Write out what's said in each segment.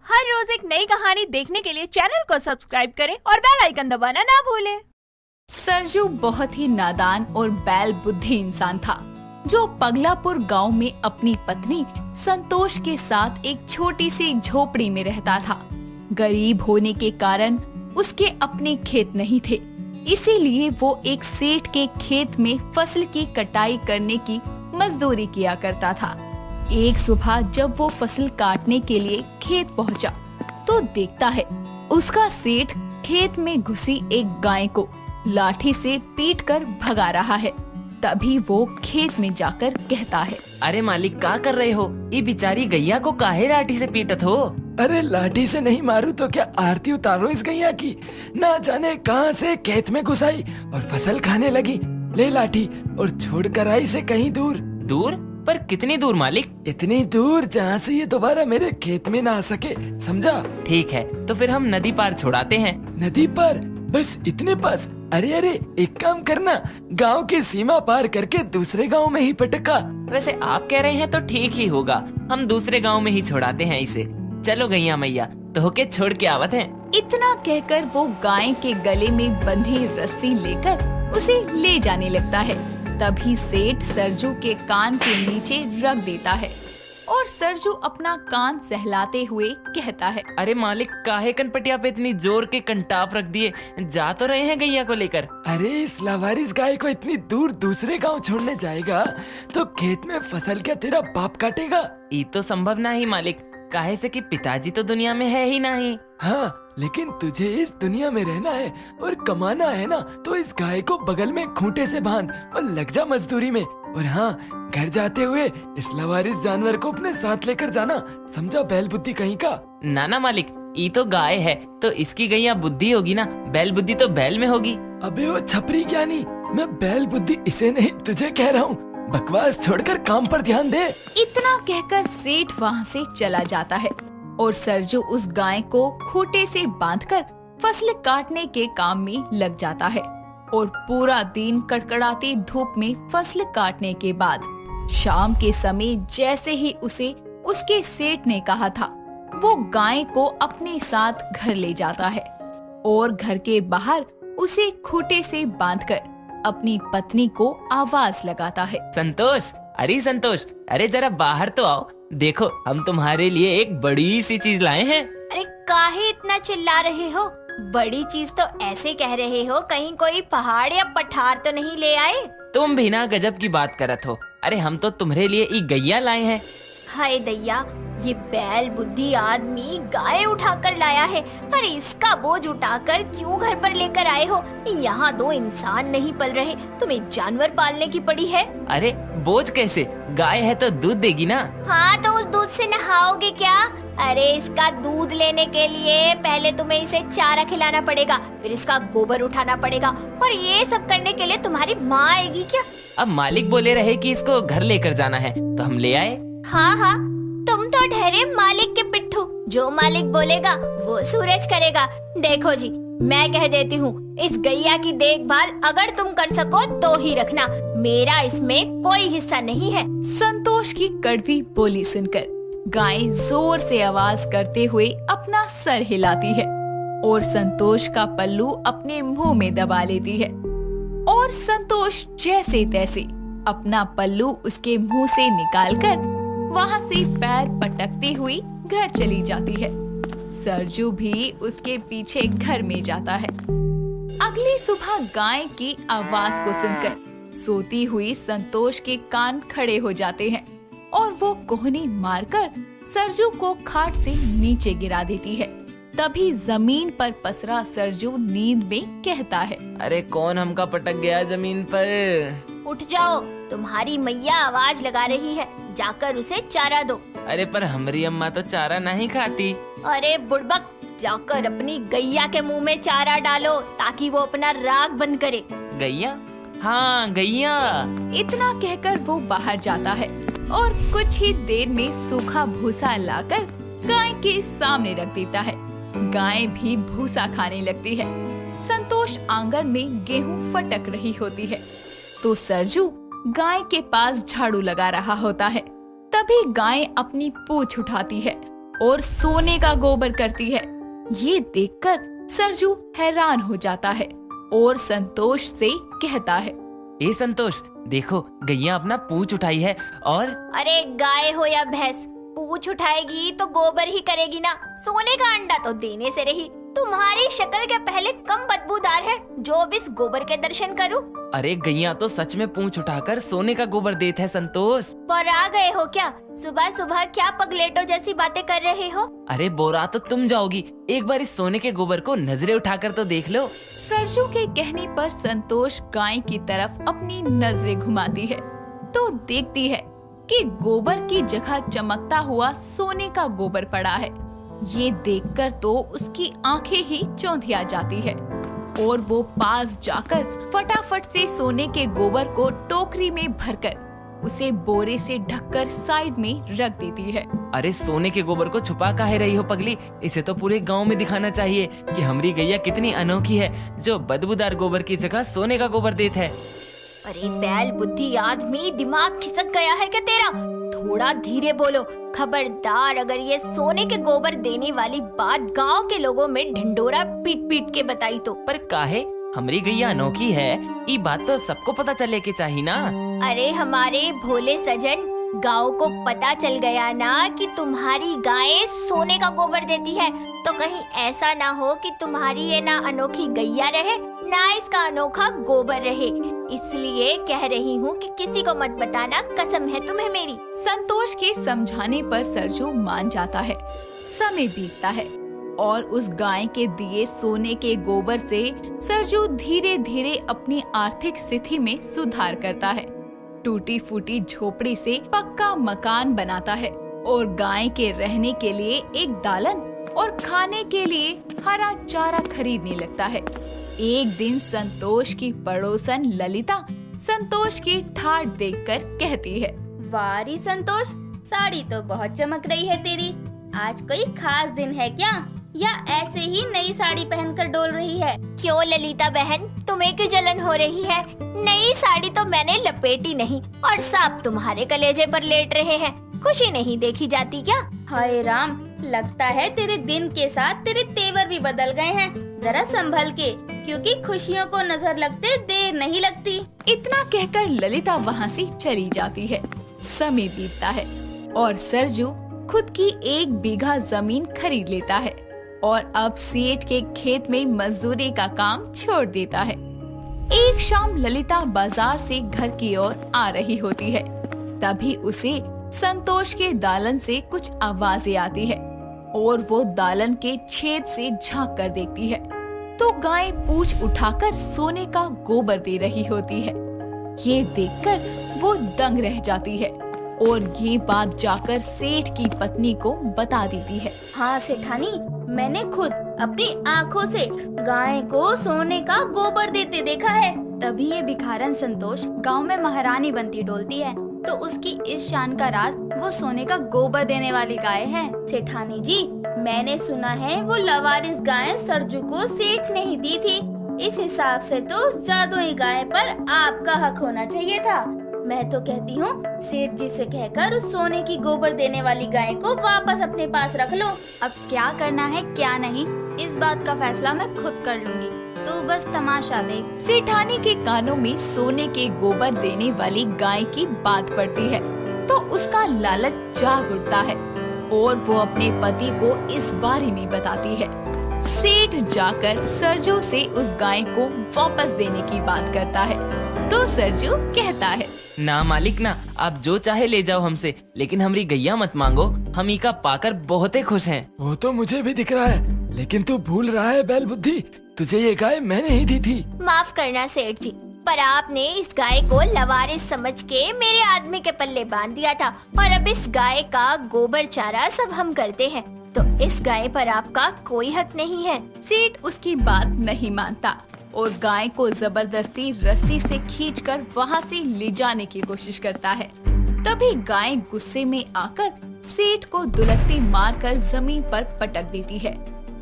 हर रोज एक नई कहानी देखने के लिए चैनल को सब्सक्राइब करें और बेल आइकन दबाना ना भूलें। सरजू बहुत ही नादान और बैल बुद्धि इंसान था, जो पगलापुर गांव में अपनी पत्नी संतोष के साथ एक छोटी सी झोपड़ी में रहता था। गरीब होने के कारण उसके अपने खेत नहीं थे, इसीलिए वो एक सेठ के खेत में फसल की कटाई करने की मजदूरी किया करता था। एक सुबह जब वो फसल काटने के लिए खेत पहुंचा, तो देखता है उसका सेठ खेत में घुसी एक गाय को लाठी से पीटकर भगा रहा है। तभी वो खेत में जाकर कहता है, अरे मालिक क्या कर रहे हो? ये बिचारी गैया को काहे लाठी से पीटत हो? अरे लाठी से नहीं मारूं तो क्या आरती उतारो इस गैया की। ना जाने कहां से खेत में घुसाई और फसल खाने लगी। ले लाठी और छोड़ कर आई से कहीं दूर। दूर? पर कितनी दूर मालिक? इतनी दूर जहां से ये दोबारा मेरे खेत में ना आ सके, समझा? ठीक है, तो फिर हम नदी पार छोड़ाते हैं। नदी पर? बस इतने पास? अरे अरे एक काम करना, गांव की सीमा पार करके दूसरे गांव में ही पटका। वैसे आप कह रहे हैं तो ठीक ही होगा, हम दूसरे गांव में ही छोड़ाते हैं इसे। चलो गैया मैया, तो होके छोड़ के आवत हैं। इतना कहकर वो गाय के गले में बंधी रस्सी लेकर उसे ले जाने लगता है। तभी सेठ सरजू के कान के नीचे रख देता है और सरजू अपना कान सहलाते हुए कहता है, अरे मालिक काहे कनपटिया पे इतनी जोर के कंटाप रख दिए? जा तो रहे हैं गैया को लेकर। अरे इस लावारिस गाय को इतनी दूर दूसरे गांव छोड़ने जाएगा तो खेत में फसल क्या तेरा बाप काटेगा? ये तो संभव नहीं मालिक, काहे से कि पिताजी तो दुनिया में है ही नहीं। हाँ, लेकिन तुझे इस दुनिया में रहना है और कमाना है ना, तो इस गाय को बगल में खूंटे से बांध और लग जा मजदूरी में। और हाँ, घर जाते हुए इस लवारिस जानवर को अपने साथ लेकर जाना, समझा? बैल बुद्धि कहीं का। ना मालिक, ये तो गाय है तो इसकी गैया बुद्धि होगी ना, बैल बुद्धि तो बैल में होगी। अबे वो छपरी ज्ञानी, मैं बैल बुद्धि इसे नहीं तुझे कह रहा हूँ। बकवास छोड़कर काम पर ध्यान दे। इतना कहकर सेठ वहाँ से चला जाता है और सरजू उस गाय को खूंटे से बांधकर फसल काटने के काम में लग जाता है। और पूरा दिन कड़कड़ाती धूप में फसल काटने के बाद शाम के समय जैसे ही उसे उसके सेठ ने कहा था, वो गाय को अपने साथ घर ले जाता है और घर के बाहर उसे खूंटे से बांधकर अपनी पत्नी को आवाज लगाता है, संतोष, अरे संतोष, अरे जरा बाहर तो आओ। देखो हम तुम्हारे लिए एक बड़ी सी चीज लाए हैं। अरे काहे इतना चिल्ला रहे हो? बड़ी चीज तो ऐसे कह रहे हो, कहीं कोई पहाड़ या पठार तो नहीं ले आए? तुम भी ना गजब की बात करत हो। अरे हम तो तुम्हारे लिए एक गैया लाए हैं। हाय दैया, ये बैल बुद्धि आदमी गाय उठाकर लाया है, पर इसका बोझ उठाकर क्यों घर पर लेकर आए हो? यहाँ दो इंसान नहीं पल रहे, तुम्हें जानवर पालने की पड़ी है। अरे बोझ कैसे? गाय है तो दूध देगी ना। हाँ, तो उस दूध से नहाओगे क्या? अरे इसका दूध लेने के लिए पहले तुम्हें इसे चारा खिलाना पड़ेगा, फिर इसका गोबर उठाना पड़ेगा, और ये सब करने के लिए तुम्हारी माँ आएगी क्या? अब मालिक बोले रहे कि इसको घर लेकर जाना है तो हम ले आए। हाँ हाँ, तुम तो ठहरे मालिक के पिट्ठू, जो मालिक बोलेगा वो सूरज करेगा। देखो जी, मैं कह देती हूँ, इस गैया की देखभाल अगर तुम कर सको तो ही रखना, मेरा इसमें कोई हिस्सा नहीं है। संतोष की कड़वी बोली सुनकर गाय जोर से आवाज करते हुए अपना सर हिलाती है और संतोष का पल्लू अपने मुंह में दबा लेती है। और संतोष जैसे तैसे अपना पल्लू उसके मुंह से निकालकर वहाँ से पैर पटकती हुई घर चली जाती है। सरजू भी उसके पीछे घर में जाता है। अगली सुबह गाय की आवाज को सुनकर सोती हुई संतोष के कान खड़े हो जाते हैं और वो कोहनी मारकर सरजू को खाट से नीचे गिरा देती है। तभी जमीन पर पसरा सरजू नींद में कहता है, अरे कौन हमका पटक गया जमीन पर? उठ जाओ, तुम्हारी मैया आवाज लगा रही है, जाकर उसे चारा दो। अरे पर हमारी अम्मा तो चारा नहीं खाती। अरे बुड़बक, जाकर अपनी गैया के मुंह में चारा डालो ताकि वो अपना राग बंद करे। गैया? हाँ गैया। इतना कहकर वो बाहर जाता है और कुछ ही देर में सूखा भूसा लाकर गाय के सामने रख देता है। गाय भी भूसा खाने लगती है। संतोष आंगन में गेहूं फटक रही होती है तो सरजू गाय के पास झाड़ू लगा रहा होता है। तभी गाय अपनी पूंछ उठाती है और सोने का गोबर करती है। ये देखकर सरजू हैरान हो जाता है और संतोष से कहता है, ए संतोष, देखो गैया अपना पूंछ उठाई है और अरे गाय हो या भैंस, पूंछ उठाएगी तो गोबर ही करेगी ना, सोने का अंडा तो देने से रही। तुम्हारी शक्ल के पहले कम बदबूदार है जो अब इस गोबर के दर्शन करूं। अरे गैया तो सच में पूंछ उठाकर सोने का गोबर देते है संतोष। पर आ गए हो क्या? सुबह सुबह क्या पगलेटो जैसी बातें कर रहे हो? अरे बोरा तो तुम जाओगी, एक बार इस सोने के गोबर को नजरें उठाकर तो देख लो। सरजू के कहने पर संतोष गाय की तरफ अपनी नजरें घुमाती है तो देखती है कि गोबर की जगह चमकता हुआ सोने का गोबर पड़ा है। ये देखकर तो उसकी आंखें ही चौंधिया जाती है और वो पास जाकर फटाफट से सोने के गोबर को टोकरी में भरकर उसे बोरे से ढककर साइड में रख देती है। अरे सोने के गोबर को छुपा काहे रही हो पगली? इसे तो पूरे गांव में दिखाना चाहिए कि हमारी गैया कितनी अनोखी है जो बदबूदार गोबर की जगह सोने का गोबर देता है। अरे बैल बुद्धि आदमी, दिमाग खिसक गया है क्या तेरा? थोड़ा धीरे बोलो, खबरदार अगर ये सोने के गोबर देने वाली बात गांव के लोगों में ढिंडोरा पीट पीट के बताई तो। पर काहे? हमारी गैया अनोखी है, ये बात तो सबको पता चले के चाहिए ना। अरे हमारे भोले सजन, गांव को पता चल गया ना कि तुम्हारी गाय सोने का गोबर देती है, तो कहीं ऐसा ना हो कि तुम्हारी ये ना अनोखी गैया रहे ना इसका अनोखा गोबर रहे। इसलिए कह रही हूँ कि किसी को मत बताना, कसम है तुम्हें मेरी। संतोष के समझाने पर सरजू मान जाता है। समय बीतता है और उस गाय के दिए सोने के गोबर से सरजू धीरे धीरे अपनी आर्थिक स्थिति में सुधार करता है। टूटी फूटी झोपड़ी से पक्का मकान बनाता है और गाय के रहने के लिए एक दालन और खाने के लिए हरा चारा खरीदने लगता है। एक दिन संतोष की पड़ोसन ललिता संतोष की ठाठ देखकर कहती है, वारी संतोष, साड़ी तो बहुत चमक रही है तेरी। आज कोई खास दिन है क्या, या ऐसे ही नई साड़ी पहनकर डोल रही है? क्यों ललिता बहन, तुम्हें क्यों जलन हो रही है? नई साड़ी तो मैंने लपेटी नहीं और सांप तुम्हारे कलेजे पर लेट रहे हैं। खुशी नहीं देखी जाती क्या? हाय राम, लगता है तेरे दिन के साथ तेरे तेवर भी बदल गए हैं। जरा संभल के, क्योंकि खुशियों को नजर लगते देर नहीं लगती। इतना कहकर ललिता वहाँ से चली जाती है। समय बीतता है और सरजू खुद की 1 बीघा जमीन खरीद लेता है और अब सेठ के खेत में मजदूरी का काम छोड़ देता है। एक शाम ललिता बाजार से घर की ओर आ रही होती है। तभी उसे संतोष के दालन से कुछ आवाजें आती है और वो दालन के छेद से झांक कर देखती है तो गाय पूंछ उठाकर सोने का गोबर दे रही होती है। ये देखकर वो दंग रह जाती है और ये बात जाकर सेठ की पत्नी को बता देती है। हाँ सेठानी, मैंने खुद अपनी आँखों से गाय को सोने का गोबर देते देखा है। तभी ये भिखारन संतोष गांव में महारानी बनती डोलती है, तो उसकी इस शान का राज वो सोने का गोबर देने वाली गाय है। सेठानी जी, मैंने सुना है वो लवारिस गाय सरजू को सेठ ने ही दी थी। इस हिसाब से तो जादुई गाय पर आपका हक होना चाहिए था। मैं तो कहती हूँ सेठ जी से कहकर उस सोने की गोबर देने वाली गाय को वापस अपने पास रख लो। अब क्या करना है क्या नहीं, इस बात का फैसला मैं खुद कर लूंगी, तो बस तमाशा देख। सेठानी के कानों में सोने के गोबर देने वाली गाय की बात पड़ती है तो उसका लालच जाग उठता है और वो अपने पति को इस बारे में बताती है। सेठ जाकर सरजू से उस गाय को वापस देने की बात करता है तो सरजू कहता है, ना मालिक ना, आप जो चाहे ले जाओ हमसे, लेकिन हमारी गैया मत मांगो। हम इका पाकर बहुत ही खुश हैं। वो तो मुझे भी दिख रहा है, लेकिन तू भूल रहा है बैल बुद्धि, तुझे ये गाय मैंने ही दी थी। माफ करना सेठ जी, पर आपने इस गाय को लवारिस समझ के मेरे आदमी के पल्ले बांध दिया था और अब इस गाय का गोबर चारा सब हम करते हैं, तो इस गाय पर आपका कोई हक नहीं है। सेठ उसकी बात नहीं मानता और गाय को जबरदस्ती रस्सी से खींचकर वहाँ से ले जाने की कोशिश करता है। तभी गाय गुस्से में आकर सेठ को दुलत्ती मारकर जमीन पर पटक देती है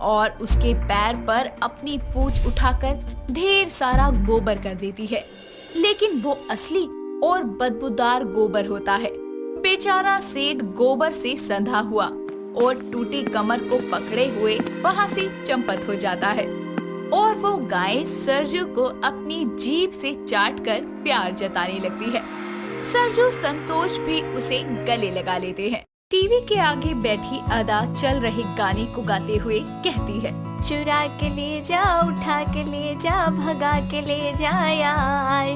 और उसके पैर पर अपनी पूंछ उठाकर ढेर सारा गोबर कर देती है, लेकिन वो असली और बदबूदार गोबर होता है। बेचारा सेठ गोबर से संधा हुआ और टूटी कमर को पकड़े हुए वहाँ से चंपत हो जाता है और वो गाय सरजू को अपनी जीभ से चाटकर प्यार जताने लगती है। सरजू संतोष भी उसे गले लगा लेते हैं। टीवी के आगे बैठी अदा चल रहे गाने को गाते हुए कहती है, चुरा के ले जा, उठा के ले जा, भगा के ले जा यार,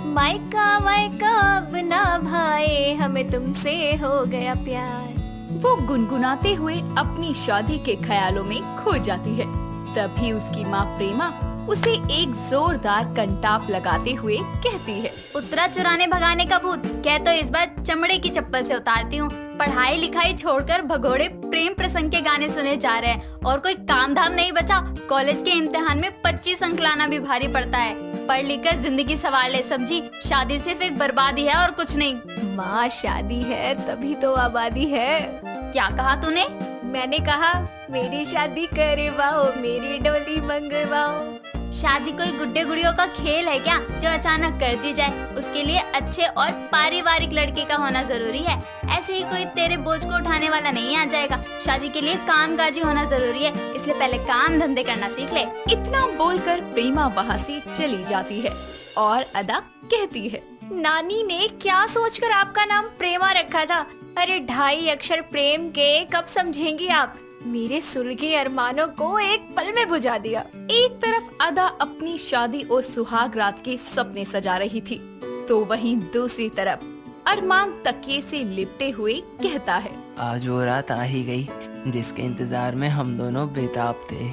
मायका मायका अब ना भाई, हमें तुमसे हो गया प्यार। वो गुनगुनाते हुए अपनी शादी के ख्यालों में खो जाती है। तभी उसकी माँ प्रेमा उसे एक जोरदार कंटाप लगाते हुए कहती है, उतरा चुराने भगाने का भूत, कह तो इस बार चमड़े की चप्पल से उतारती हूँ। पढ़ाई लिखाई छोड़कर भगोड़े प्रेम प्रसंग के गाने सुने जा रहे हैं और कोई काम धाम नहीं बचा। कॉलेज के इम्तिहान में 25 अंक लाना भी भारी पड़ता है। पढ़ लिख कर जिंदगी संवार ले समझी, शादी सिर्फ एक बर्बादी है और कुछ नहीं। माँ शादी है तभी तो आबादी है। क्या कहा तूने? मैंने कहा मेरी शादी करवाओ, मेरी डोली मंगवाओ। शादी कोई गुड्डे गुड़ियों का खेल है क्या जो अचानक कर दी जाए? उसके लिए अच्छे और पारिवारिक लड़के का होना जरूरी है। ऐसे ही कोई तेरे बोझ को उठाने वाला नहीं आ जाएगा। शादी के लिए कामकाजी होना जरूरी है, इसलिए पहले काम धंधे करना सीख ले। इतना बोलकर प्रेमा वहाँ से चली जाती है और अदा कहती है, नानी ने क्या सोचकर आपका नाम प्रेमा रखा था? अरे 2.5 अक्षर प्रेम के कब समझेंगी आप? मेरे सुलगे अरमानों को एक पल में बुझा दिया। एक तरफ अदा अपनी शादी और सुहाग रात के सपने सजा रही थी, तो वहीं दूसरी तरफ अरमान तकिए से लिपटे हुए कहता है, आज वो रात आ ही गई जिसके इंतजार में हम दोनों बेताब थे।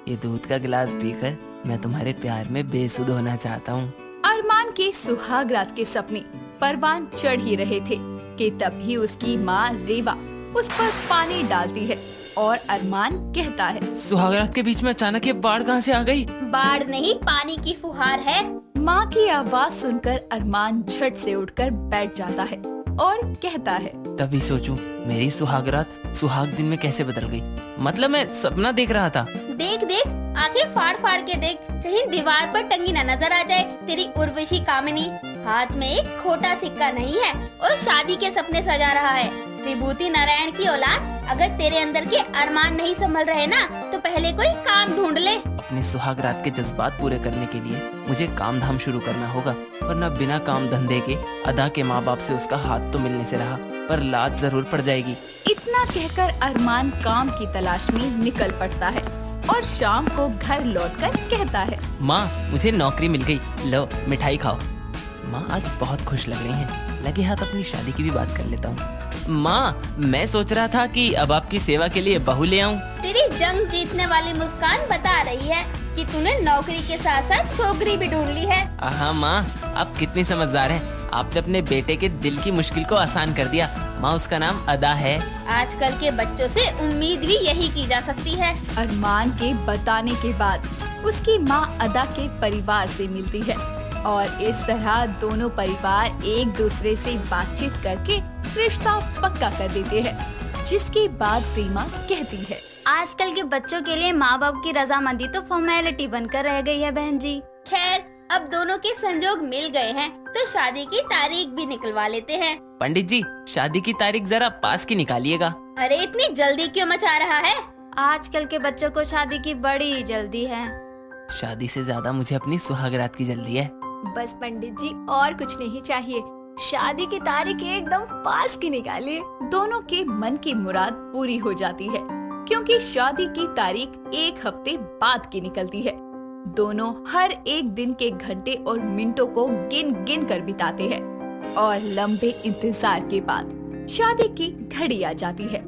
ये दूध का गिलास पीकर मैं तुम्हारे प्यार में बेसुध होना चाहता हूँ। अरमान के सुहाग रात के सपने परवान चढ़ ही रहे थे कि तभी उसकी माँ रेवा उस पर पानी डालती है और अरमान कहता है, सुहागरात के बीच में अचानक ये बाढ़ कहाँ से आ गई? बाढ़ नहीं, पानी की फुहार है। माँ की आवाज सुनकर अरमान झट से उठकर बैठ जाता है और कहता है, तभी सोचूं मेरी सुहागरात सुहाग दिन में कैसे बदल गई। मतलब मैं सपना देख रहा था। देख देख, आंखें फाड़ फाड़ के देख, कहीं दीवार पर टंगी न नजर आ जाए तेरी उर्वशी कामिनी। हाथ में एक खोटा सिक्का नहीं है और शादी के सपने सजा रहा है। विभूति नारायण की औलाद, अगर तेरे अंदर के अरमान नहीं संभल रहे ना तो पहले कोई काम ढूंढ ले। अपने सुहागरात के जज्बात पूरे करने के लिए मुझे काम धाम शुरू करना होगा, वरना बिना काम धंधे के अदा के माँ बाप से उसका हाथ तो मिलने से रहा, पर लात जरूर पड़ जाएगी। इतना कहकर अरमान काम की तलाश में निकल पड़ता है और शाम को घर लौटकर कहता है, माँ मुझे नौकरी मिल गई, लो मिठाई खाओ। माँ आज बहुत खुश लग रही हैं। लगे हाथ अपनी शादी की भी बात कर लेता हूँ। माँ मैं सोच रहा था कि अब आपकी सेवा के लिए बहू ले आऊँ। तेरी जंग जीतने वाली मुस्कान बता रही है कि तूने नौकरी के साथ साथ छोकरी भी ढूंढ ली है। हाँ माँ, आप कितनी समझदार हैं। आपने अपने बेटे के दिल की मुश्किल को आसान कर दिया। माँ उसका नाम अदा है। आजकल के बच्चों से उम्मीद भी यही की जा सकती है। अरमान के बताने के बाद उसकी माँ अदा के परिवार से मिलती है और इस तरह दोनों परिवार एक दूसरे से बातचीत करके रिश्ता पक्का कर देते हैं। जिसके बाद प्रेमा कहती है, आजकल के बच्चों के लिए माँ बाप की रजामंदी तो फॉर्मेलिटी बनकर रह गई है बहन जी। खैर अब दोनों के संजोग मिल गए हैं तो शादी की तारीख भी निकलवा लेते हैं। पंडित जी शादी की तारीख जरा पास की निकालिएगा। अरे इतनी जल्दी क्यों मचा रहा है? आजकल के बच्चों को शादी की बड़ी जल्दी है। शादी से ज्यादा मुझे अपनी सुहागरात की जल्दी है। बस पंडित जी और कुछ नहीं चाहिए, शादी की तारीख एकदम पास की निकालिए। दोनों के मन की मुराद पूरी हो जाती है क्योंकि शादी की तारीख एक हफ्ते बाद की निकलती है। दोनों हर एक दिन के घंटे और मिनटों को गिन गिन कर बिताते हैं और लंबे इंतजार के बाद शादी की घड़ी आ जाती है।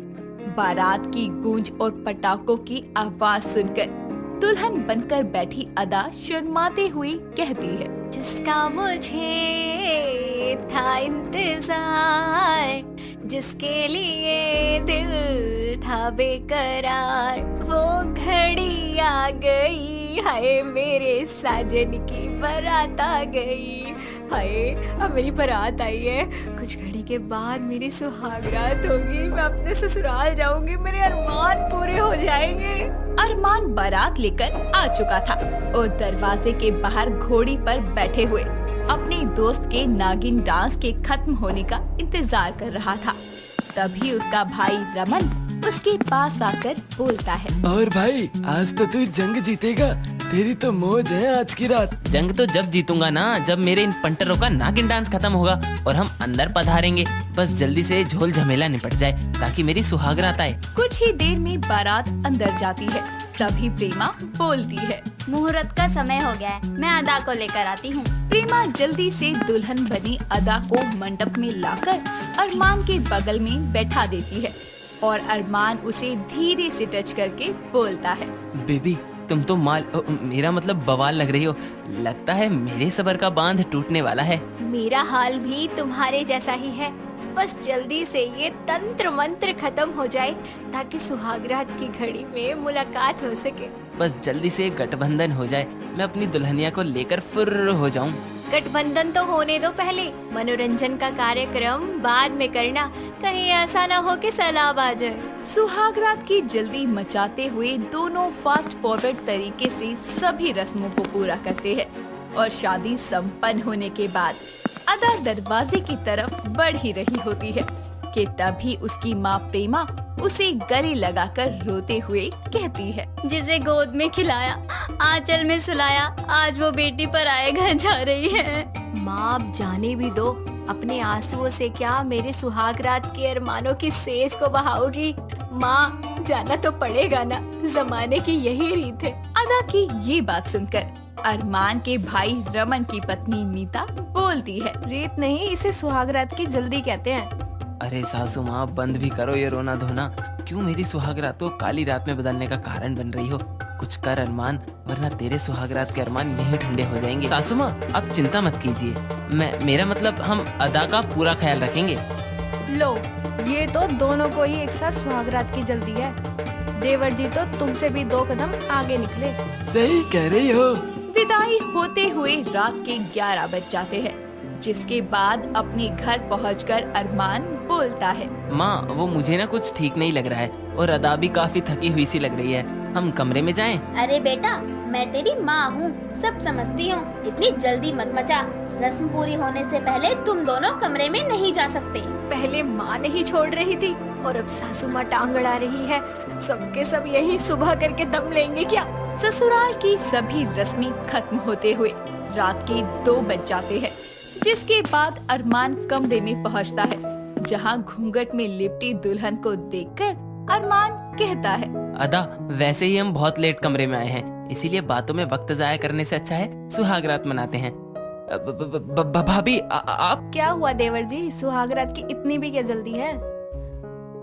बारात की गूंज और पटाखों की आवाज सुनकर दुल्हन बनकर बैठी अदा शर्माते हुए कहती है, जिसका मुझे था इंतजार, जिसके लिए दिल था बेकरार, वो घड़ी आ गई, हाय मेरे साजन की बारात आ गई। हाय अब मेरी बारात आई है, कुछ घड़ी के बाद मेरी सुहागरात होगी, मैं अपने ससुराल जाऊंगी, मेरे अरमान पूरे हो जाएंगे। अरमान बारात लेकर आ चुका था और दरवाजे के बाहर घोड़ी पर बैठे हुए अपने दोस्त के नागिन डांस के खत्म होने का इंतजार कर रहा था। तभी उसका भाई रमन उसके पास आकर बोलता है। और भाई आज तो तू जंग जीतेगा, तेरी तो मौज है आज की रात। जंग तो जब जीतूंगा ना, जब मेरे इन पंटरों का नागिन डांस खत्म होगा और हम अंदर पधारेंगे। बस जल्दी से झोल झमेला निपट जाए ताकि मेरी सुहागरात आए। कुछ ही देर में बारात अंदर जाती है। तभी प्रेमा बोलती है। मुहूर्त का समय हो गया है, मैं अदा को लेकर आती हूँ। प्रेमा जल्दी से दुल्हन बनी अदा को मंडप में लाकर अरमान के बगल में बैठा देती है और अरमान उसे धीरे से टच करके बोलता है। बेबी तुम तो मेरा मतलब बवाल लग रही हो। लगता है मेरे सबर का बांध टूटने वाला है। मेरा हाल भी तुम्हारे जैसा ही है। बस जल्दी से ये तंत्र मंत्र खत्म हो जाए ताकि सुहागरात की घड़ी में मुलाकात हो सके। बस जल्दी से गठबंधन हो जाए, मैं अपनी दुल्हनिया को लेकर फुर्र हो जाऊं। गठबंधन तो होने दो पहले, मनोरंजन का कार्यक्रम बाद में करना। कहीं ऐसा न हो कि सैलाब आ जाए। सुहागरात की जल्दी मचाते हुए दोनों फास्ट फॉरवर्ड तरीके से सभी रस्मों को पूरा करते हैं और शादी संपन्न होने के बाद अदा दरवाजे की तरफ बढ़ ही रही होती है कि तभी उसकी माँ प्रेमा उसे गले लगाकर रोते हुए कहती है। जिसे गोद में खिलाया, आंचल में सुलाया, आज वो बेटी पर आए घर जा रही है। माँ अब जाने भी दो, अपने आंसुओं से क्या मेरे सुहागरात के अरमानों की सेज को बहाओगी। माँ जाना तो पड़ेगा ना, जमाने की यही रीत है। अदा की ये बात सुनकर अरमान के भाई रमन की पत्नी मीता बोलती है। रीत नहीं, इसे सुहागरात की जल्दी कहते हैं। अरे सासू माँ बंद भी करो ये रोना धोना। क्यों मेरी सुहागरात को काली रात में बदलने का कारण बन रही हो? कुछ कर अरमान, वरना तेरे सुहागरात के अरमान यहीं ठंडे हो जाएंगे। सासू माँ आप चिंता मत कीजिए, मेरा मतलब हम अदा का पूरा ख्याल रखेंगे। लो, ये तो दोनों को ही एक साथ सुहागरात की जल्दी है। देवर जी तो तुमसे भी 2 कदम आगे निकले। सही कह रही हो। विदाई होते हुए रात के 11 बज जाते हैं, जिसके बाद अपने घर पहुंचकर अरमान बोलता है। माँ वो मुझे ना कुछ ठीक नहीं लग रहा है और अदा भी काफी थकी हुई सी लग रही है। हम कमरे में जाएं? अरे बेटा, मैं तेरी माँ हूँ, सब समझती हूँ। इतनी जल्दी मत मचा। रस्म पूरी होने से पहले तुम दोनों कमरे में नहीं जा सकते। पहले माँ नहीं छोड़ रही थी और अब सासू माँ टांग अड़ा रही है। सबके सब यही सुबह करके दम लेंगे क्या? ससुराल की सभी रस्में खत्म होते हुए रात के 2 बज जाते हैं, जिसके बाद अरमान कमरे में पहुंचता है, जहां घूंघट में लिपटी दुल्हन को देखकर अरमान कहता है। अदा वैसे ही हम बहुत लेट कमरे में आए हैं, इसीलिए बातों में वक्त जाया करने से अच्छा है सुहागरात मनाते हैं। भाभी आप? क्या हुआ देवर जी, सुहागरात की इतनी भी क्या जल्दी है?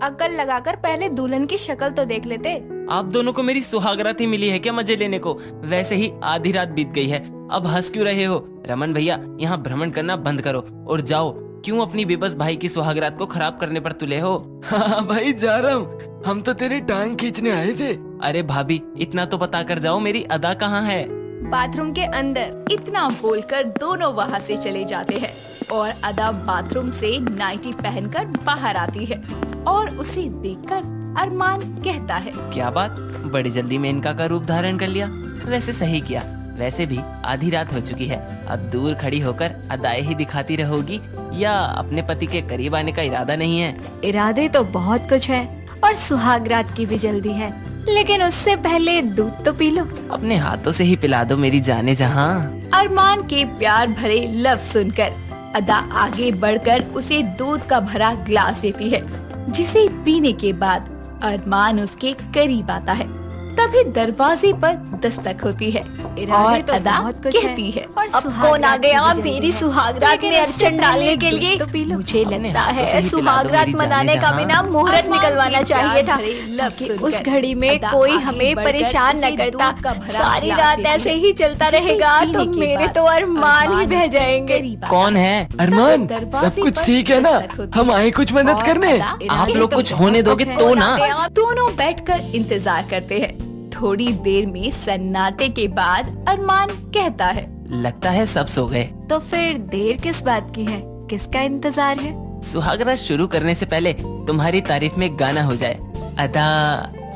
अकल लगाकर पहले दुल्हन की शक्ल तो देख लेते। आप दोनों को मेरी सुहागरात ही मिली है क्या मजे लेने को? वैसे ही आधी रात बीत गई है, अब हंस क्यों रहे हो? रमन भैया यहाँ भ्रमण करना बंद करो और जाओ। क्यों अपनी बेबस भाई की सुहागरात को खराब करने पर तुले हो? हाँ भाई जा रहा हूँ, हम तो तेरी टांग खींचने आए थे। अरे भाभी इतना तो बता कर जाओ, मेरी अदा कहाँ है? बाथरूम के अंदर। इतना बोलकर दोनों वहाँ से चले जाते हैं और अदा बाथरूम से नाइटी पहनकर बाहर आती है और उसे देखकर अरमान कहता है। क्या बात, बड़ी जल्दी में इनका का रूप धारण कर लिया। वैसे सही किया, वैसे भी आधी रात हो चुकी है। अब दूर खड़ी होकर अदाएं ही दिखाती रहोगी या अपने पति के करीब आने का इरादा नहीं है? इरादे तो बहुत कुछ है और सुहागरात की भी जल्दी है, लेकिन उससे पहले दूध तो पी लो। अपने हाथों से ही पिला दो मेरी जाने जहां। अरमान के प्यार भरे लफ्ज सुनकर अदा आगे बढ़कर उसे दूध का भरा ग्लास देती है, जिसे पीने के बाद अरमान उसके करीब आता है। तभी दरवाजे पर दस्तक होती है और तो अदा बहुत कुछ कहती है। और अब कौन आ गया मेरी सुहागरात में अड़चन डालने के लिए? तो पी लो। मुझे लगता हाथों से है ही पिला दो सुहागरात मेरी मनाने जाने का भी ना जहां। मुहूर्त अरमान निकलवाना के चाहिए था प्यार भरे लफ्ज कि सुनकर उस घड़ी में अदा कोई आगे हमें बढ़कर परेशान न उसे करता। दूध का भरा सारी ग्लास रात देती ऐसे है, ही चलता जिसे रहेगा पीने तो के मेरे बाद तो अरमान ही बह उसके जाएंगे। करीब आता कौन है? अरमान दरवाजे सब कुछ पर ठीक है ना? दस्तक होती हम है आए कुछ मदद और करने। अदा आप आगे लोग तो कुछ बहुत होने दोगे है। तो ना? और दोनों बैठकर इंतजार करते हैं। थोड़ी देर में सन्नाटे के बाद अरमान कहता है। लगता है सब सो गए। तो फिर देर किस बात की है? किसका इंतजार है? सुहागरात शुरू करने से पहले तुम्हारी तारीफ में गाना हो जाए। अदा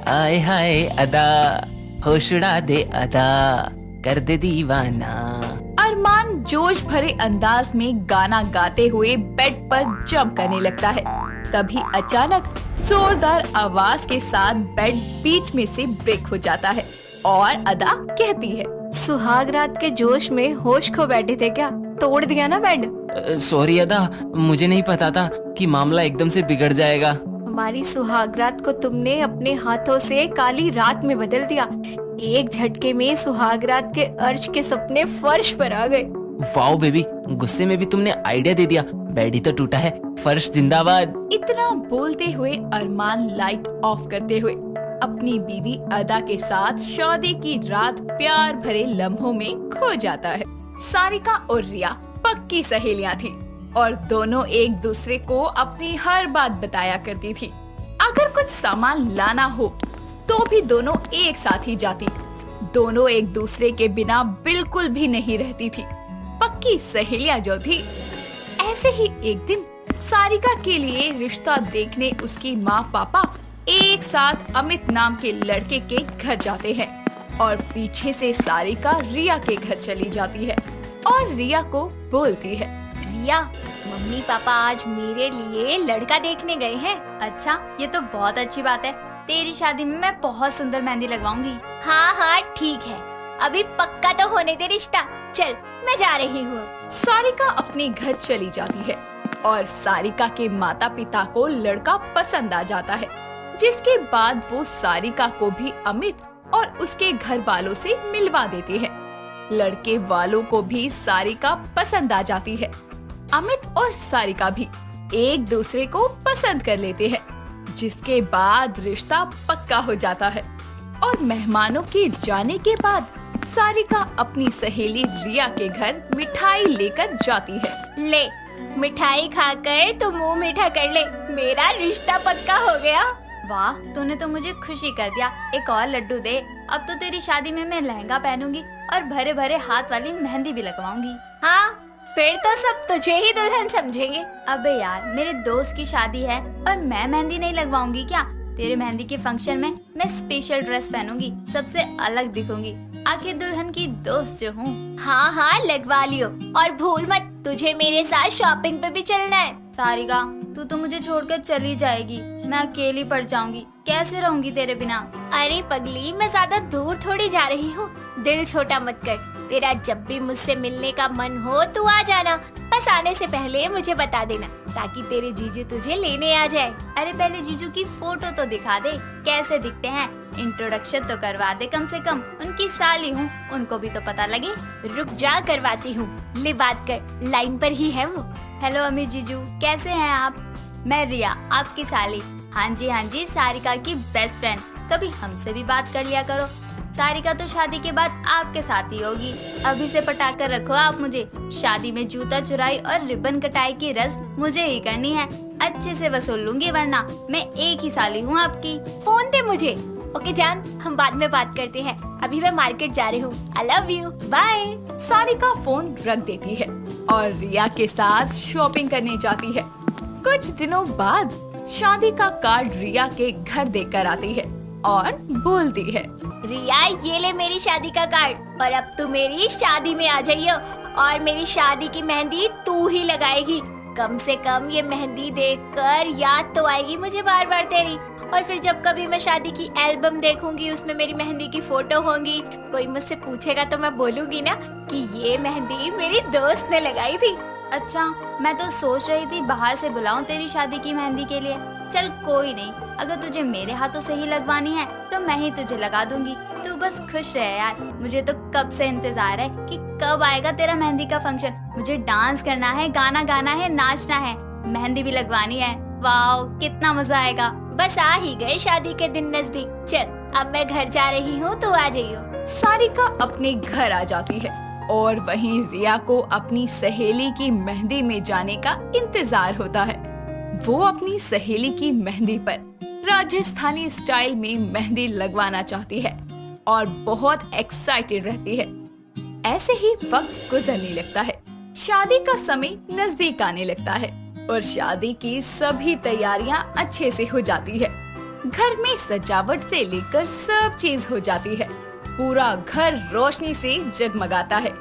आए हाय अदा, होश उड़ा दे अदा, कर दे दीवाना। अरमान जोश भरे अंदाज में गाना गाते हुए बेड पर जंप करने लगता है। तभी अचानक जोरदार आवाज के साथ बेड बीच में से ब्रेक हो जाता है और अदा कहती है, सुहाग रात के जोश में होश खो बैठे थे क्या? तोड़ दिया ना बेड? सॉरी अदा, मुझे नहीं पता था कि मामला एकदम से बिगड़ जाएगा। हमारी सुहाग रात को तुमने अपने हाथों से काली रात में बदल दिया। एक झटके में सुहाग रात के अर्श के सपने फर्श पर आ गए। वाओ बेबी, गुस्से में भी तुमने आइडिया दे दिया। बेड ही तो टूटा है, फर्श जिंदाबाद। इतना बोलते हुए अरमान लाइट ऑफ करते हुए अपनी बीवी अदा के साथ शादी की रात प्यार भरे लम्हों में खो जाता है। सारिका और रिया पक्की सहेलियां थी और दोनों एक दूसरे को अपनी हर बात बताया करती थी। अगर कुछ सामान लाना हो तो भी दोनों एक साथ ही जाती। दोनों एक दूसरे के बिना बिल्कुल भी नहीं रहती थी, पक्की सहेलियां जो थी। ऐसे ही एक दिन सारिका के लिए रिश्ता देखने उसकी माँ पापा एक साथ अमित नाम के लड़के के घर जाते हैं और पीछे से सारिका रिया के घर चली जाती है और रिया को बोलती है, रिया, मम्मी पापा आज मेरे लिए लड़का देखने गए हैं। अच्छा, ये तो बहुत अच्छी बात है। तेरी शादी में मैं बहुत सुंदर मेहंदी लगवाऊंगी। हाँ हाँ ठीक है, अभी पक्का तो होने दे रिश्ता। चल मैं जा रही हूँ। सारिका अपने घर चली जाती है और सारिका के माता पिता को लड़का पसंद आ जाता है, जिसके बाद वो सारिका को भी अमित और उसके घर वालों से मिलवा देते हैं। लड़के वालों को भी सारिका पसंद आ जाती है। अमित और सारिका भी एक दूसरे को पसंद कर लेते हैं, जिसके बाद रिश्ता पक्का हो जाता है। और मेहमानों के जाने के बाद सारिका अपनी सहेली रिया के घर मिठाई लेकर जाती है। ले, मिठाई खाकर तो मुंह मीठा कर ले, मेरा रिश्ता पक्का हो गया। वाह, तूने तो मुझे खुशी कर दिया। एक और लड्डू दे। अब तो तेरी शादी में मैं लहंगा पहनूंगी और भरे भरे हाथ वाली मेहंदी भी लगवाऊंगी। हाँ, फिर तो सब तुझे ही दुल्हन समझेंगे। अबे यार, मेरे दोस्त की शादी है और मैं मेहंदी नहीं लगवाऊंगी क्या? तेरे मेहंदी के फंक्शन में मैं स्पेशल ड्रेस पहनूंगी, सबसे अलग दिखूंगी। आखिर दुल्हन की दोस्त जो हूँ। हाँ हाँ लगवा लियो, और भूल मत तुझे मेरे साथ शॉपिंग पे भी चलना है। सारिका, तू तो मुझे छोड़कर चली जाएगी, मैं अकेली पड़ जाऊंगी। कैसे रहूंगी तेरे बिना? अरे पगली, मैं ज्यादा दूर थोड़ी जा रही हूँ, दिल छोटा मत कर। तेरा जब भी मुझसे मिलने का मन हो तू आ जाना, बस आने से पहले मुझे बता देना ताकि तेरे जीजू तुझे लेने आ जाए। अरे पहले जीजू की फोटो तो दिखा दे, कैसे दिखते हैं। इंट्रोडक्शन तो करवा दे कम से कम, उनकी साली हूँ, उनको भी तो पता लगे। रुक जा, करवाती हूँ, ले बात कर, लाइन पर ही है वो। हेलो अम्मी जीजू, कैसे हैं आप? मैं रिया, आपकी साली। हाँ जी, सारिका की बेस्ट फ्रेंड। कभी हमसे भी बात कर लिया करो। सारिका तो शादी के बाद आपके साथ ही होगी। अभी से पटा कर रखो आप मुझे। शादी में जूता चुराई और रिबन कटाई की रस्म मुझे ही करनी है। अच्छे से वसूल लूंगी, वरना मैं एक ही साली हूँ आपकी। फोन दे मुझे। ओके जान, हम बाद में बात करते हैं, अभी मैं मार्केट जा रही हूँ। I love you, bye. Sarika phone रख देती है और रिया के साथ शॉपिंग करने जाती है। कुछ दिनों बाद शादी का कार्ड रिया के घर देकर आती है और बोलती है, रिया ये ले मेरी शादी का कार्ड, और अब तू मेरी शादी में आ जाइयो और मेरी शादी की मेहंदी तू ही लगाएगी। कम से कम ये मेहंदी देखकर याद तो आएगी मुझे बार बार तेरी। और फिर जब कभी मैं शादी की एल्बम देखूंगी, उसमें मेरी मेहंदी की फोटो होंगी, कोई मुझसे पूछेगा तो मैं बोलूंगी ना कि ये मेहंदी मेरी दोस्त ने लगाई थी। अच्छा, मैं तो सोच रही थी बाहर से बुलाऊं तेरी शादी की मेहंदी के लिए। चल कोई नहीं, अगर तुझे मेरे हाथों से ही लगवानी है तो मैं ही तुझे लगा दूंगी। तू बस खुश रहे यार। मुझे तो कब से इंतजार है कि कब आएगा तेरा मेहंदी का फंक्शन। मुझे डांस करना है, गाना गाना है, नाचना है, मेहंदी भी लगवानी है। वाओ, कितना मजा आएगा। बस आ ही गए शादी के दिन नजदीक। चल अब मैं घर जा रही हूँ, तो आ जाइयो। सारिका अपने घर आ जाती है और वहीं रिया को अपनी सहेली की मेहंदी में जाने का इंतजार होता है। वो अपनी सहेली की मेहंदी पर राजस्थानी स्टाइल में मेहंदी लगवाना चाहती है और बहुत एक्साइटेड रहती है। ऐसे ही वक्त गुजरने लगता है। शादी का समय नजदीक आने लगता है और शादी की सभी तैयारियां अच्छे से हो जाती है। घर में सजावट से लेकर सब चीज हो जाती है। पूरा घर रोशनी से जगमगाता है।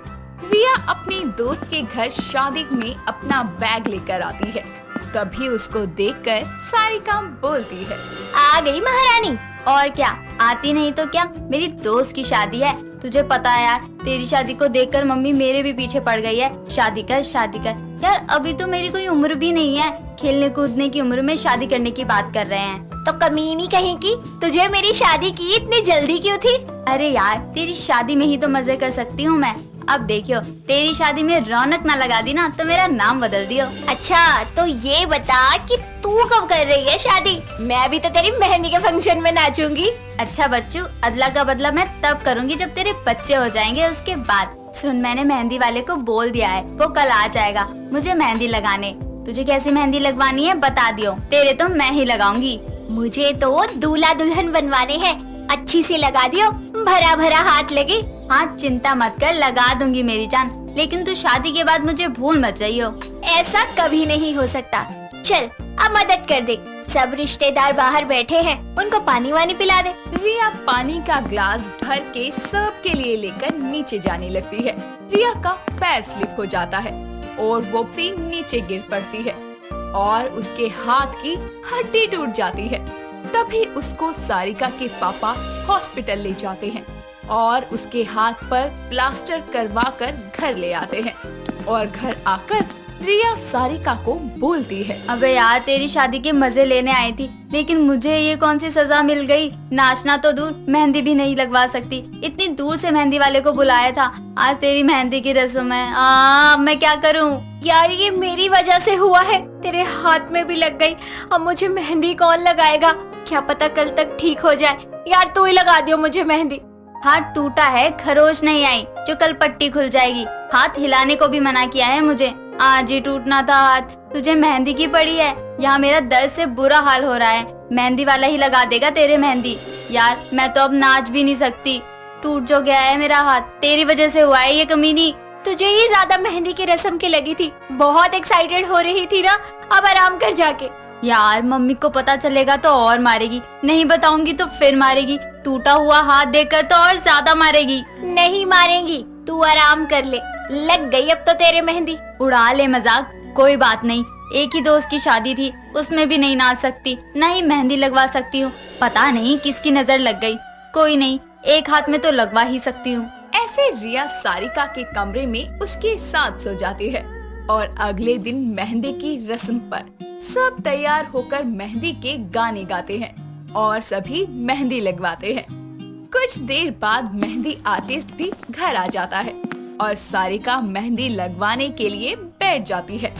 रिया अपने दोस्त के घर शादी में अपना बैग लेकर आती है तभी उसको देखकर सारिका बोलती है। आ गई महारानी। और क्या, आती नहीं तो क्या, मेरी दोस्त की शादी है। तुझे पता है यार, तेरी शादी को देखकर मम्मी मेरे भी पीछे पड़ गई है। शादी कर शादी कर। यार अभी तो मेरी कोई उम्र भी नहीं है, खेलने कूदने की उम्र में शादी करने की बात कर रहे हैं। तो कमीनी कहीं की, तुझे मेरी शादी की इतनी जल्दी क्यों थी? अरे यार, तेरी शादी में ही तो मजे कर सकती हूँ मैं। अब देखियो, तेरी शादी में रौनक ना लगा दी ना तो मेरा नाम बदल दियो। अच्छा तो ये बता कि तू कब कर रही है शादी? मैं भी तो तेरी मेहंदी के फंक्शन में नाचूंगी। अच्छा बच्चू, अदला का बदला मैं तब करूँगी जब तेरे बच्चे हो जाएंगे, उसके बाद। सुन, मैंने मेहंदी वाले को बोल दिया है, वो कल आ जाएगा मुझे मेहंदी लगाने। तुझे कैसी मेहंदी लगवानी है बता दियो, तेरे तो मैं ही लगाऊंगी। मुझे तो दूल्हा दुल्हन बनवाने हैं, अच्छी सी लगा दियो, भरा भरा हाथ लगे। हाँ चिंता मत कर, लगा दूंगी मेरी जान, लेकिन तू शादी के बाद मुझे भूल मत जाइयो। ऐसा कभी नहीं हो सकता। चल अब मदद कर दे, सब रिश्तेदार बाहर बैठे हैं, उनको पानी वानी पिला दे। रिया पानी का ग्लास भर के सबके लिए लेकर नीचे जाने लगती है। रिया का पैर स्लिप हो जाता है और वो से नीचे गिर पड़ती है और उसके हाथ की हड्डी टूट जाती है। तभी उसको सारिका के पापा हॉस्पिटल ले जाते हैं और उसके हाथ पर प्लास्टर करवाकर घर ले आते हैं और घर आकर रिया सारिका को बोलती है। अबे यार, तेरी शादी के मजे लेने आई थी, लेकिन मुझे ये कौन सी सजा मिल गई। नाचना तो दूर, मेहंदी भी नहीं लगवा सकती। इतनी दूर से मेहंदी वाले को बुलाया था, आज तेरी मेहंदी की रस्म है। मैं क्या करूं? यार ये मेरी वजह से हुआ है, तेरे हाथ में भी लग गई। अब मुझे मेहंदी कौन लगाएगा? क्या पता कल तक ठीक हो जाए। यार तू ही लगा दियो मुझे मेहंदी। हाथ टूटा है, खरोच नहीं आई जो कल पट्टी खुल जाएगी। हाथ हिलाने को भी मना किया है मुझे, आज ही टूटना था हाथ। तुझे मेहंदी की पड़ी है, यहाँ मेरा दर्द से बुरा हाल हो रहा है। मेहंदी वाला ही लगा देगा तेरे मेहंदी। यार मैं तो अब नाच भी नहीं सकती, टूट जो गया है मेरा हाथ, तेरी वजह से हुआ है ये कमीनी। तुझे ही ज्यादा मेहंदी की रस्म की लगी थी, बहुत एक्साइटेड हो रही थी ना, अब आराम कर जाके। यार मम्मी को पता चलेगा तो और मारेगी, नहीं बताऊंगी तो फिर मारेगी। टूटा हुआ हाथ देखकर तो और ज्यादा मारेगी। नहीं मारेंगी, तू आराम कर ले, लग गई अब तो तेरे मेहंदी। उड़ा ले मजाक, कोई बात नहीं। एक ही दोस्त की शादी थी, उसमें भी नहीं नाच सकती, न ही मेहंदी लगवा सकती हूँ। पता नहीं किसकी नजर लग गई। कोई नहीं, एक हाथ में तो लगवा ही सकती हूँ। ऐसे रिया सारिका के कमरे में उसके साथ सो जाती है और अगले दिन मेहंदी की रस्म पर सब तैयार होकर मेहंदी के गाने गाते हैं और सभी मेहंदी लगवाते हैं। कुछ देर बाद मेहंदी आर्टिस्ट भी घर आ जाता है और सारिका मेहंदी लगवाने के लिए बैठ जाती है।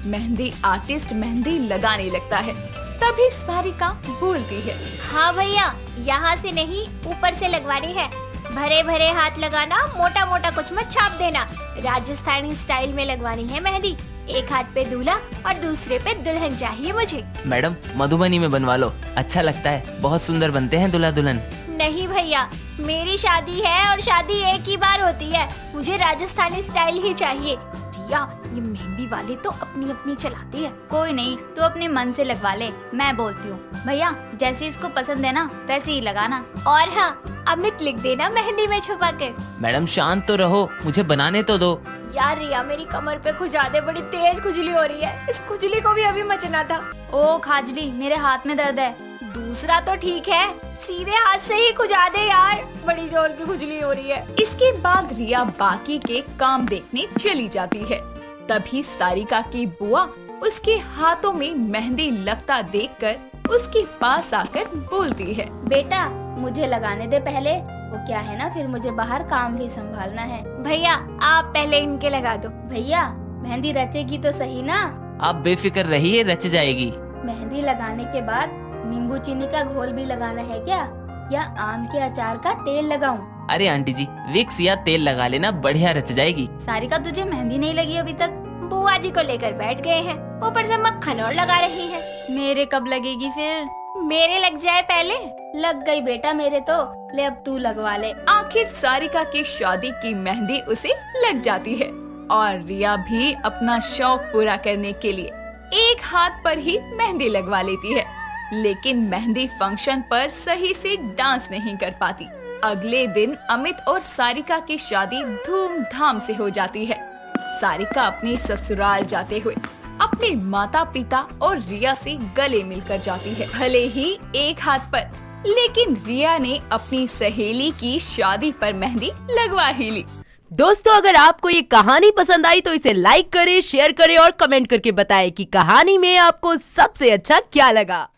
मेहंदी आर्टिस्ट मेहंदी लगाने लगता है, तभी सारिका बोलती है। हाँ भैया, यहाँ से नहीं ऊपर से लगवानी है, भरे भरे हाथ लगाना, मोटा मोटा कुछ मत छाप देना। राजस्थानी स्टाइल में लगवानी है मेहंदी, एक हाथ पे दूल्हा और दूसरे पे दुल्हन चाहिए मुझे। मैडम मधुबनी में बनवा लो, अच्छा लगता है, बहुत सुंदर बनते हैं दूल्हा दुल्हन। नहीं भैया, मेरी शादी है और शादी एक ही बार होती है, मुझे राजस्थानी स्टाइल ही चाहिए। रिया, ये मेहंदी वाले तो अपनी अपनी चलाते हैं। कोई नहीं, तू अपने मन से लगवा ले, मैं बोलती हूँ। भैया जैसे इसको पसंद है ना वैसे ही लगाना। और हाँ, अमित लिख देना मेहंदी में छुपा कर। मैडम शांत तो रहो, मुझे बनाने तो दो। यार रिया, मेरी कमर पे खुजादे, बड़ी तेज खुजली हो रही है, इस खुजली को भी अभी मचना था। ओ खाजली, मेरे हाथ में दर्द है। दूसरा तो ठीक है, सीधे हाथ से ही खुजा दे यार, बड़ी जोर की खुजली हो रही है। इसके बाद रिया बाकी के काम देखने चली जाती है। तभी सारिका की बुआ उसके हाथों में मेहंदी लगता देखकर उसके पास आकर बोलती है। बेटा मुझे लगाने दे पहले, वो क्या है ना, फिर मुझे बाहर काम भी संभालना है। भैया आप पहले इनके लगा दो। भैया मेहंदी रचेगी तो सही ना? आप बेफिक्र रहिए, रच जाएगी। मेहंदी लगाने के बाद नींबू चीनी का घोल भी लगाना है क्या, या आम के अचार का तेल लगाऊं? अरे आंटी जी, विक्स या तेल लगा लेना, बढ़िया रच जाएगी। सारिका तुझे मेहंदी नहीं लगी अभी तक? बुआ जी को लेकर बैठ गए हैं, ऊपर से मक्खन और लगा रही है। मेरे कब लगेगी फिर? मेरे लग जाए पहले। लग गई बेटा मेरे तो, ले अब तू लगवा ले। आखिर सारिका की शादी की मेहंदी उसे लग जाती है और रिया भी अपना शौक पूरा करने के लिए एक हाथ पर ही मेहंदी लगवा लेती है, लेकिन मेहंदी फंक्शन पर सही से डांस नहीं कर पाती। अगले दिन अमित और सारिका की शादी धूमधाम से हो जाती है। सारिका अपने ससुराल जाते हुए अपने माता पिता और रिया से गले मिलकर जाती है, भले ही एक हाथ पर, लेकिन रिया ने अपनी सहेली की शादी पर मेहंदी लगवा ही ली। दोस्तों, अगर आपको ये कहानी पसंद आई तो इसे लाइक करें, शेयर करें और कमेंट करके बताएं कि कहानी में आपको सबसे अच्छा क्या लगा।